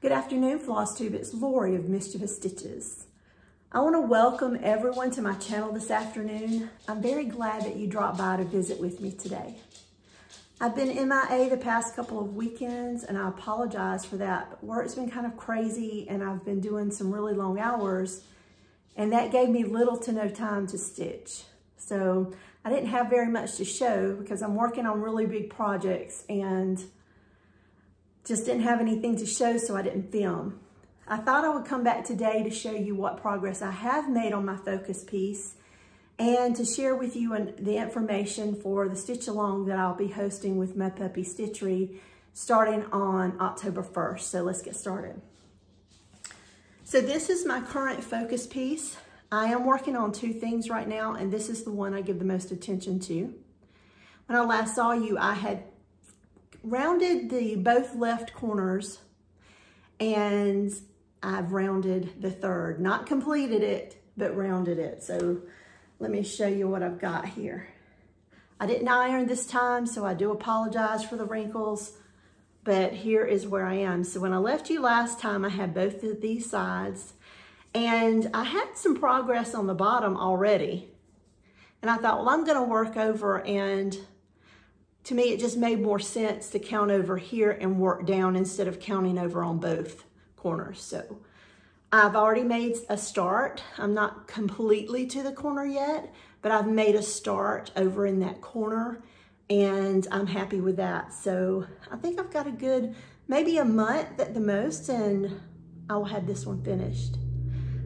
Good afternoon, Flosstube. It's Lori of Mischievous Stitches. I want to welcome everyone to my channel this afternoon. I'm very glad that you dropped by to visit with me today. I've been MIA the past couple of weekends, and I apologize for that. Work's been kind of crazy, and I've been doing some really long hours, and that gave me little to no time to stitch. So I didn't have very much to show because I'm working on really big projects and just didn't have anything to show, so I didn't film. I thought I would come back today to show you what progress I have made on my focus piece and to share with you the information for the stitch along that I'll be hosting with Mudpuppy Stitchery starting on October 1st. So let's get started. So this is my current focus piece. I am working on two things right now, and this is the one I give the most attention to. When I last saw you, I had rounded both left corners, and I've rounded the third. Not completed it, but rounded it. So let me show you what I've got here. I didn't iron this time, so I do apologize for the wrinkles, but here is where I am. So when I left you last time, I had both of these sides, and I had some progress on the bottom already. And I thought, well, I'm gonna work over, and to me, it just made more sense to count over here and work down instead of counting over on both corners. So I've already made a start. I'm not completely to the corner yet, but I've made a start over in that corner, and I'm happy with that. So I think I've got a good, maybe a month at the most, and I'll have this one finished.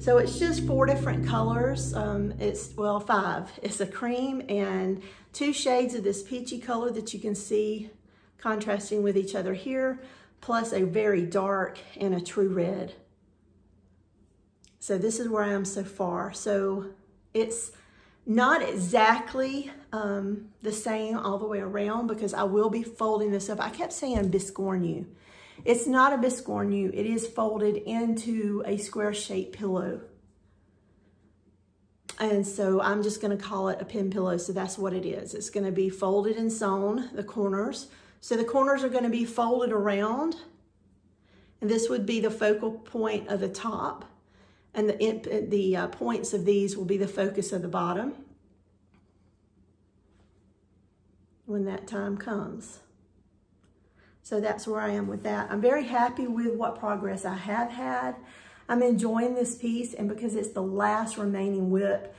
So it's just 4 different colors. Well, 5. It's a cream and 2 shades of this peachy color that you can see contrasting with each other here, plus a very dark and a true red. So this is where I am so far. So it's not exactly the same all the way around because I will be folding this up. I kept saying biscornu. It's not a biscornu. It is folded into a square-shaped pillow. And so I'm just gonna call it a pin pillow, so that's what it is. It's gonna be folded and sewn, the corners. So the corners are gonna be folded around, and this would be the focal point of the top, and the points of these will be the focus of the bottom when that time comes. So that's where I am with that. I'm very happy with what progress I have had. I'm enjoying this piece, and because it's the last remaining whip,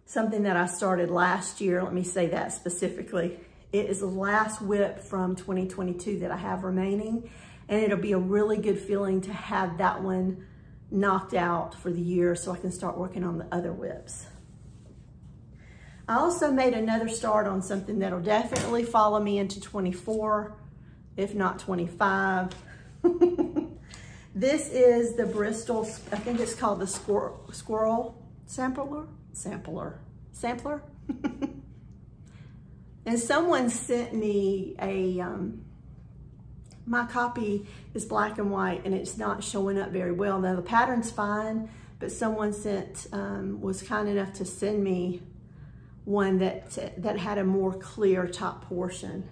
something that I started last year, let me say that specifically, it is the last whip from 2022 that I have remaining, and it'll be a really good feeling to have that one knocked out for the year so I can start working on the other whips. I also made another start on something that'll definitely follow me into 24, if not 25. This is the Bristol, I think it's called the Squirrel Sampler. And someone sent me my copy is black and white, and it's not showing up very well. Now the pattern's fine, but someone was kind enough to send me one that had a more clear top portion.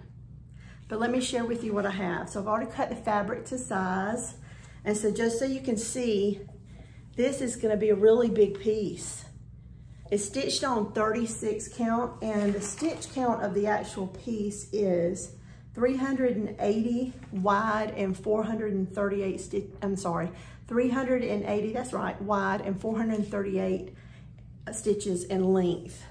But let me share with you what I have. So I've already cut the fabric to size. And so just so you can see, this is gonna be a really big piece. It's stitched on 36 count, and the stitch count of the actual piece is 380 wide and 438 380, that's right, wide and 438 stitches in length.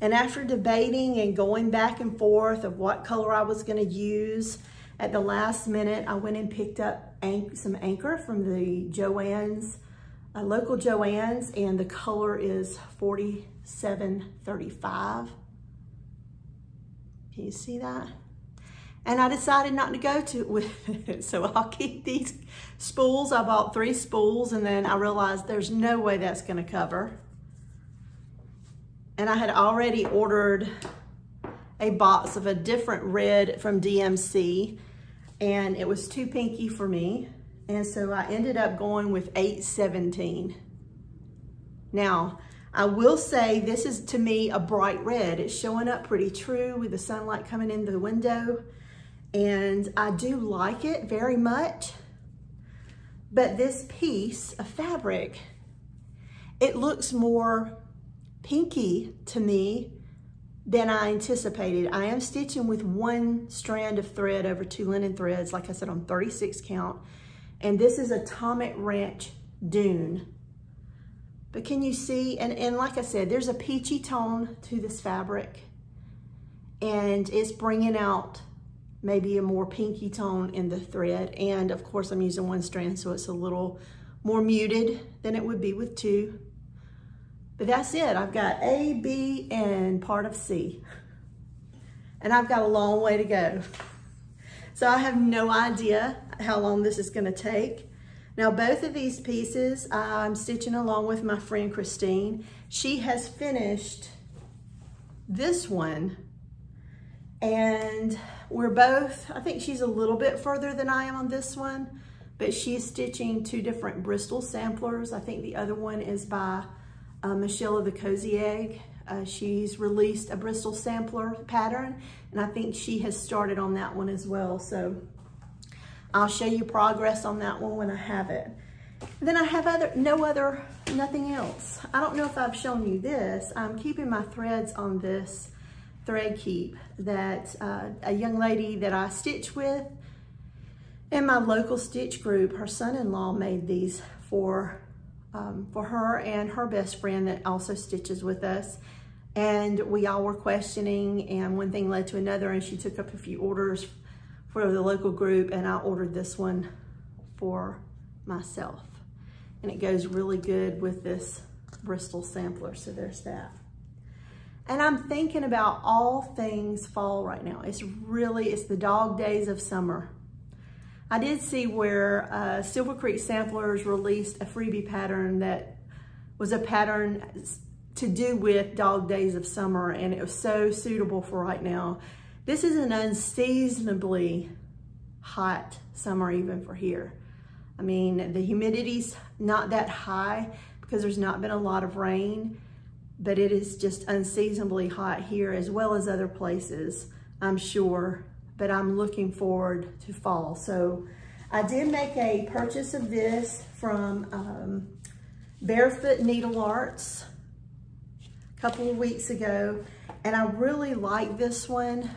And after debating and going back and forth of what color I was gonna use, at the last minute, I went and picked up some anchor from the Joann's, local Joann's, and the color is 4735. Can you see that? And I decided not to go with it, so I'll keep these spools. I bought 3 spools, and then I realized there's no way that's gonna cover. And I had already ordered a box of a different red from DMC, and it was too pinky for me. And so I ended up going with 817. Now, I will say this is, to me, a bright red. It's showing up pretty true with the sunlight coming in the window. and I do like it very much, but this piece of fabric, it looks more pinky to me than I anticipated. I am stitching with 1 strand of thread over 2 linen threads, like I said, on 36 count. And this is Atomic Ranch Dune. But can you see, and like I said, there's a peachy tone to this fabric, and it's bringing out maybe a more pinky tone in the thread. And of course I'm using 1 strand, so it's a little more muted than it would be with 2. But that's it. I've got A, B, and part of C. And I've got a long way to go. So I have no idea how long this is gonna take. Now both of these pieces, I'm stitching along with my friend Christine. She has finished this one, and we're both, I think she's a little bit further than I am on this one, but she's stitching 2 different Bristol samplers. I think the other one is by Michelle of the Cozy Egg. She's released a Bristol sampler pattern, and I think she has started on that one as well. So I'll show you progress on that one when I have it. And then I have nothing else. I don't know if I've shown you this. I'm keeping my threads on this thread keep that a young lady that I stitch with in my local stitch group, her son-in-law made these for her and her best friend that also stitches with us. And we all were questioning, and one thing led to another, and she took up a few orders for the local group, and I ordered this one for myself. And it goes really good with this Bristol sampler, so there's that. And I'm thinking about all things fall right now. It's the dog days of summer. I did see where Silver Creek Samplers released a freebie pattern that was a pattern to do with dog days of summer, and it was so suitable for right now. This is an unseasonably hot summer even for here. I mean, the humidity's not that high because there's not been a lot of rain, but it is just unseasonably hot here as well as other places, I'm sure. But I'm looking forward to fall. So I did make a purchase of this from Barefoot Needlearts a couple of weeks ago, and I really like this one.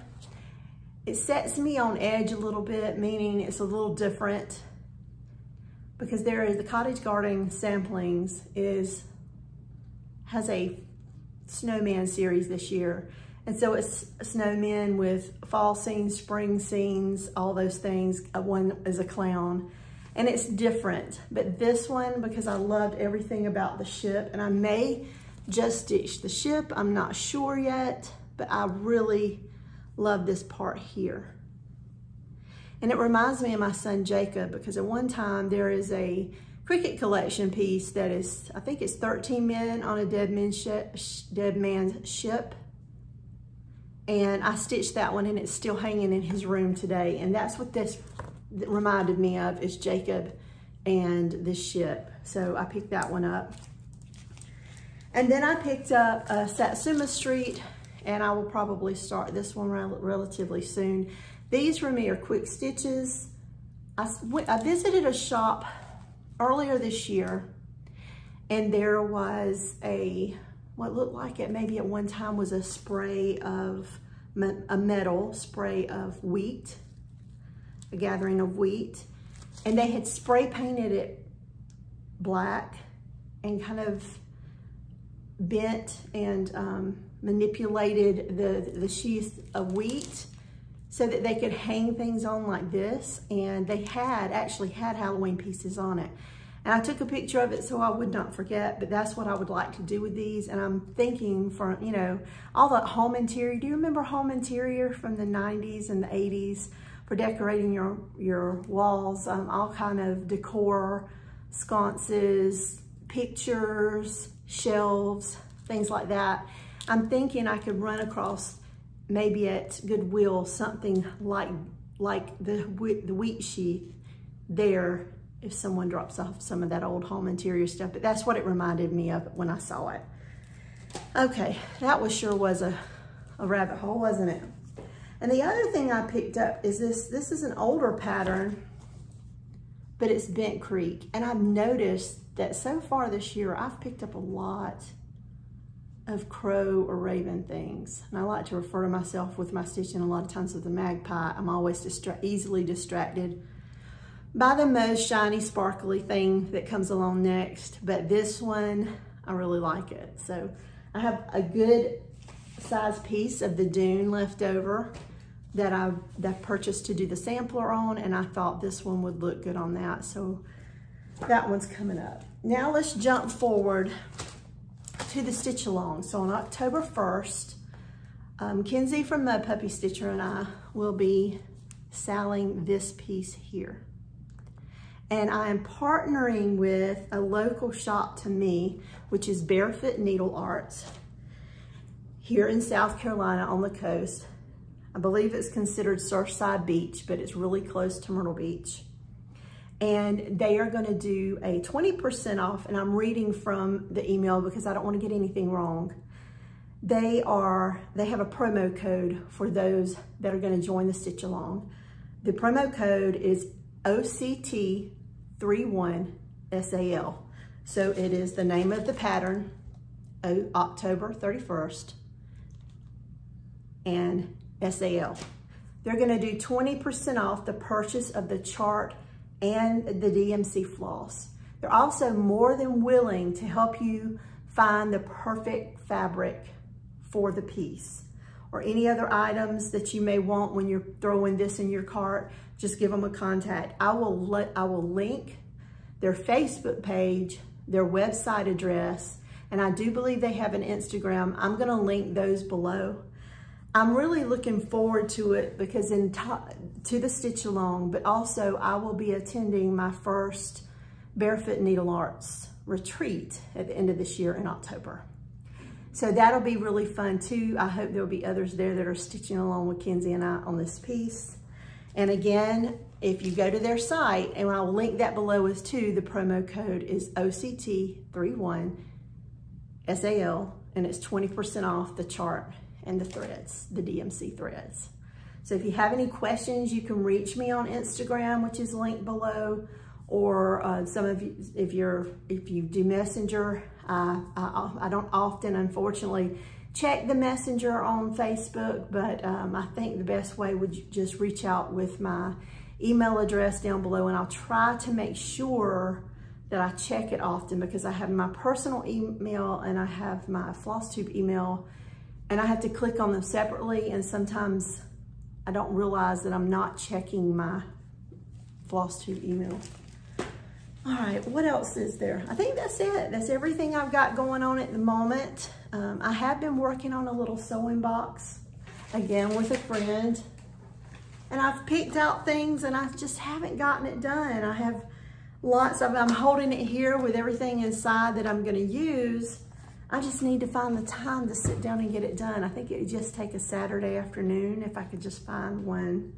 It sets me on edge a little bit, meaning it's a little different, because the Cottage Garden Samplings has a snowman series this year. And so it's snowmen with fall scenes, spring scenes, all those things. One is a clown, and it's different. But this one, because I loved everything about the ship, and I may just stitch the ship, I'm not sure yet, but I really love this part here. And it reminds me of my son Jacob, because at one time there is a Cricut collection piece that is, I think it's 13 men on a dead man's ship. And I stitched that one, and it's still hanging in his room today. And that's what this reminded me of, is Jacob and this ship. So I picked that one up. And then I picked up Satsuma Street, and I will probably start this one relatively soon. These for me are quick stitches. I visited a shop earlier this year, and there was what looked like it maybe at one time was a spray of a metal spray of wheat, a gathering of wheat, and they had spray painted it black and kind of bent and manipulated the sheath of wheat so that they could hang things on like this, and they actually had Halloween pieces on it. And I took a picture of it so I would not forget, but that's what I would like to do with these. And I'm thinking for, you know, all the home interior. Do you remember home interior from the 90s and the 80s for decorating your walls? All kind of decor, sconces, pictures, shelves, things like that. I'm thinking I could run across maybe at Goodwill something like the wheat sheath there, if someone drops off some of that old home interior stuff. But that's what it reminded me of when I saw it. Okay, that sure was a rabbit hole, wasn't it? And the other thing I picked up is this is an older pattern, but it's Bent Creek. And I've noticed that so far this year, I've picked up a lot of crow or raven things. And I like to refer to myself with my stitching a lot of times with the magpie. I'm always easily distracted by the most shiny, sparkly thing that comes along next. But this one, I really like it. So I have a good size piece of the dune left over that I purchased to do the sampler on, and I thought this one would look good on that. So that one's coming up. Now let's jump forward to the stitch along. So on October 1st, Kenzie from Mudpuppy Stitchery and I will be selling this piece here. And I am partnering with a local shop to me, which is Barefoot Needlearts here in South Carolina on the coast. I believe it's considered Surfside Beach, but it's really close to Myrtle Beach. And they are gonna do a 20% off, and I'm reading from the email because I don't wanna get anything wrong. They have a promo code for those that are gonna join the Stitch Along. The promo code is OCT31SAL. So it is the name of the pattern, October 31st, and SAL. They're gonna do 20% off the purchase of the chart and the DMC floss. They're also more than willing to help you find the perfect fabric for the piece, or any other items that you may want when you're throwing this in your cart. Just give them a contact. I will link their Facebook page, their website address, and I do believe they have an Instagram. I'm gonna link those below. I'm really looking forward to it because to the Stitch Along, but also I will be attending my first Barefoot Needlearts retreat at the end of this year in October. So that'll be really fun too. I hope there'll be others there that are stitching along with Kenzie and I on this piece. And again, if you go to their site, and I'll link that below as too, the promo code is OCT31SAL, and it's 20% off the chart and the threads, the DMC threads. So if you have any questions, you can reach me on Instagram, which is linked below, or some of you, if you do Messenger, I don't often, unfortunately, check the Messenger on Facebook, but I think the best way would just reach out with my email address down below, and I'll try to make sure that I check it often, because I have my personal email and I have my Flosstube email, and I have to click on them separately, and sometimes I don't realize that I'm not checking my Flosstube email. All right, what else is there? I think that's it. That's everything I've got going on at the moment. I have been working on a little sewing box, again with a friend, and I've picked out things and I just haven't gotten it done. I have lots of, I'm holding it here with everything inside that I'm gonna use. I just need to find the time to sit down and get it done. I think it would just take a Saturday afternoon if I could just find one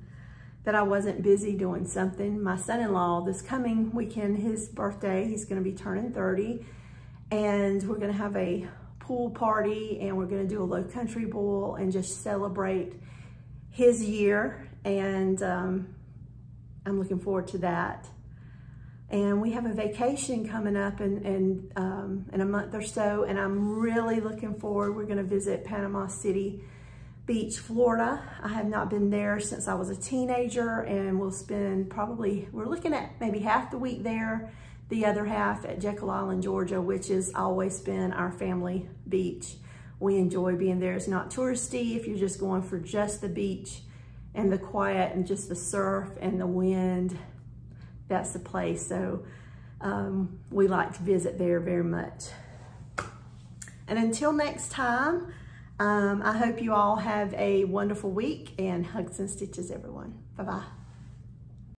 that I wasn't busy doing something. My son-in-law, this coming weekend, his birthday, he's gonna be turning 30, and we're gonna have a pool party, and we're gonna do a low country bowl and just celebrate his year, and I'm looking forward to that. And we have a vacation coming up in a month or so, and I'm really looking forward. We're gonna visit Panama City Beach, Florida. I have not been there since I was a teenager, and we'll spend we're looking at maybe half the week there, the other half at Jekyll Island, Georgia, which has always been our family beach. We enjoy being there. It's not touristy if you're just going for just the beach and the quiet and just the surf and the wind. That's the place. So we like to visit there very much. And until next time, I hope you all have a wonderful week, and hugs and stitches, everyone. Bye-bye.